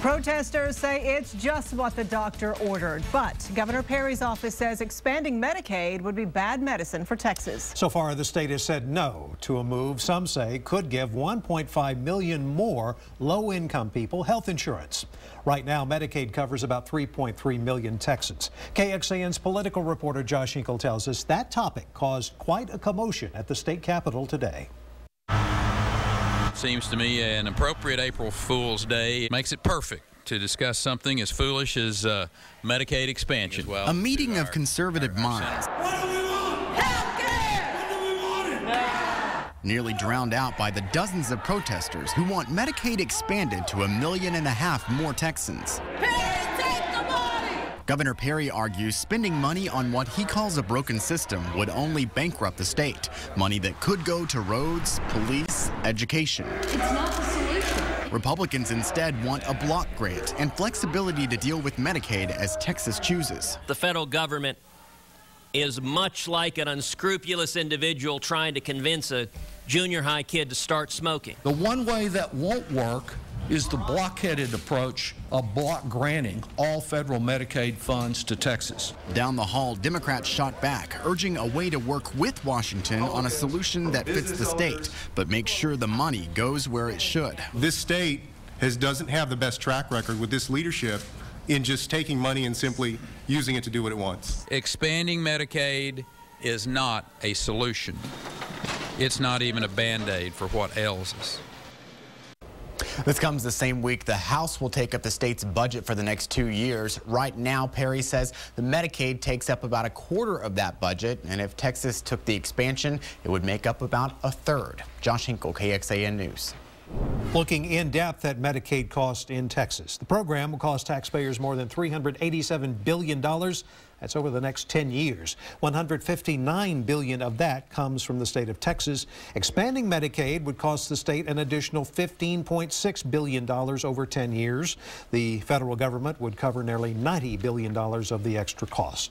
Protesters say it's just what the doctor ordered, but Governor Perry's office says expanding Medicaid would be bad medicine for Texas. So far, the state has said no to a move some say could give 1.5 million more low-income people health insurance. Right now, Medicaid covers about 3.3 million Texans. KXAN's political reporter Josh Hinkle tells us that topic caused quite a commotion at the state capitol today. Seems to me an appropriate April Fool's Day. It makes it perfect to discuss something as foolish as Medicaid expansion. A meeting of conservative minds. What do we want? Healthcare! What do we want it now? Nearly drowned out by the dozens of protesters who want Medicaid expanded to 1.5 million more Texans. Governor Perry argues spending money on what he calls a broken system would only bankrupt the state. Money that could go to roads, police, education. It's not the solution. Republicans instead want a block grant and flexibility to deal with Medicaid as Texas chooses. The federal government is much like an unscrupulous individual trying to convince a junior high kid to start smoking. The one way that won't work is the blockheaded approach of block granting all federal Medicaid funds to Texas. Down the hall, Democrats shot back, urging a way to work with Washington on a solution that fits the state, but makes sure the money goes where it should. This state doesn't have the best track record with this leadership in just taking money and simply using it to do what it wants. Expanding Medicaid is not a solution. It's not even a Band-Aid for what ails us. This comes the same week the House will take up the state's budget for the next 2 years. Right now, Perry says the Medicaid takes up about 1/4 of that budget, and if Texas took the expansion, it would make up about 1/3. Josh Hinkle, KXAN News. Looking in depth at Medicaid cost in Texas. The program will cost taxpayers more than $387 billion. That's over the next 10 years. $159 billion of that comes from the state of Texas. Expanding Medicaid would cost the state an additional $15.6 billion over 10 years. The federal government would cover nearly $90 billion of the extra cost.